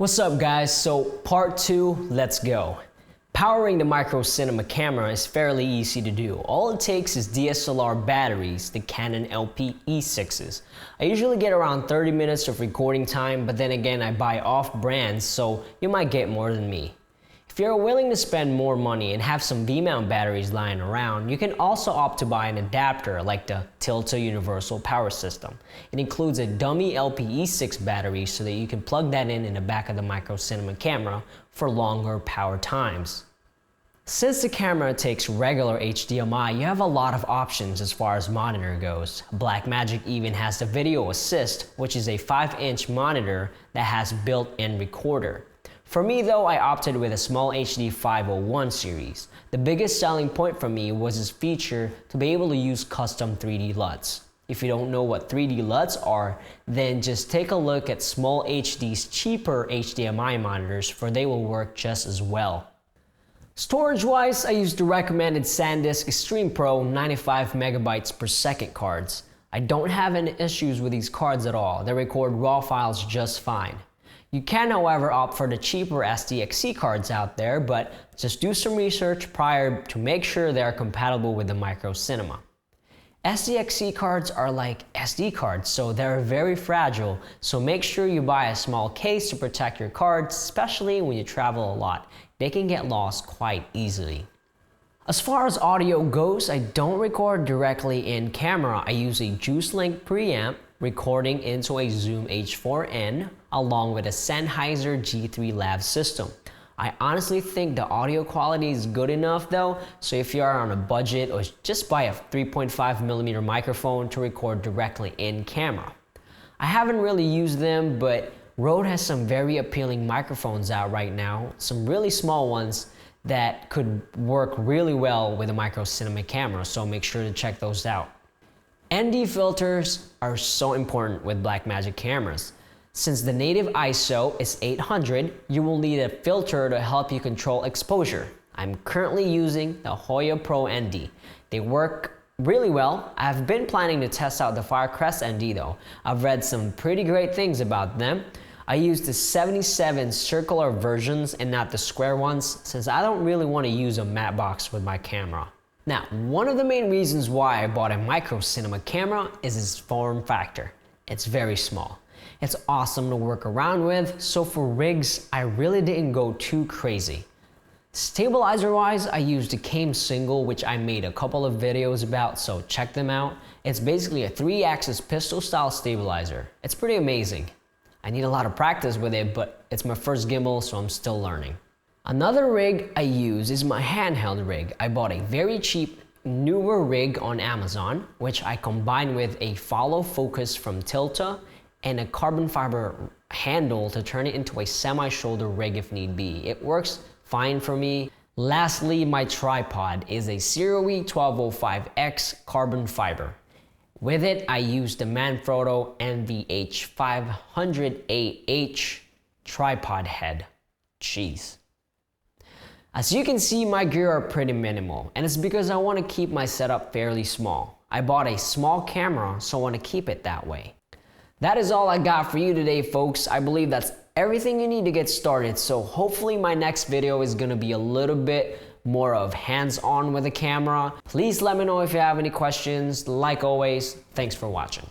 What's up guys? So part 2, let's go. Powering the micro cinema camera is fairly easy to do. All it takes is DSLR batteries, the Canon LP E6s. I usually get around 30 minutes of recording time, but then again I buy off brands, so you might get more than me. If you're willing to spend more money and have some V-mount batteries lying around, you can also opt to buy an adapter like the Tilta Universal Power System. It includes a dummy LP-E6 battery so that you can plug that in the back of the micro cinema camera for longer power times. Since the camera takes regular HDMI, you have a lot of options as far as monitor goes. Blackmagic even has the Video Assist, which is a 5-inch monitor that has built-in recorder. For me though, I opted with a small HD 501 series. The biggest selling point for me was its feature to be able to use custom 3D LUTs. If you don't know what 3D LUTs are, then just take a look at Small HD's cheaper HDMI monitors, for they will work just as well. Storage-wise, I used the recommended SanDisk Extreme Pro 95 megabytes per second cards. I don't have any issues with these cards at all. They record RAW files just fine. You can, however, opt for the cheaper SDXC cards out there, but just do some research prior to make sure they are compatible with the micro cinema. SDXC cards are like SD cards, so they're very fragile, so make sure you buy a small case to protect your cards, especially when you travel a lot. They can get lost quite easily. As far as audio goes, I don't record directly in camera. I use a Juice Link preamp recording into a Zoom H4n along with a Sennheiser G3 Lav system. I honestly think the audio quality is good enough though, so if you are on a budget, or just buy a 3.5mm microphone to record directly in camera. I haven't really used them, but Rode has some very appealing microphones out right now, some really small ones that could work really well with a micro cinema camera, so make sure to check those out. ND filters are so important with Blackmagic cameras. Since the native ISO is 800, you will need a filter to help you control exposure. I'm currently using the Hoya Pro ND. They work really well. I've been planning to test out the Firecrest ND though. I've read some pretty great things about them. I use the 77 circular versions and not the square ones, since I don't really want to use a matte box with my camera. Now, one of the main reasons why I bought a micro cinema camera is its form factor. It's very small. It's awesome to work around with, so for rigs, I really didn't go too crazy. Stabilizer-wise, I used a Came Single, which I made a couple of videos about, so check them out. It's basically a 3-axis pistol-style stabilizer. It's pretty amazing. I need a lot of practice with it, but it's my first gimbal, so I'm still learning. Another rig I use is my handheld rig. I bought a very cheap, newer rig on Amazon, which I combined with a follow focus from Tilta and a carbon fiber handle to turn it into a semi-shoulder rig if need be. It works fine for me. Lastly, my tripod is a CROE 1205X carbon fiber. With it, I use the Manfrotto NVH 500AH tripod head. Jeez. As you can see, my gear are pretty minimal, and it's because I want to keep my setup fairly small. I bought a small camera, so I want to keep it that way. That is all I got for you today, folks. I believe that's everything you need to get started, so hopefully my next video is going to be a little bit more of hands-on with the camera. Please let me know if you have any questions. Like always, thanks for watching.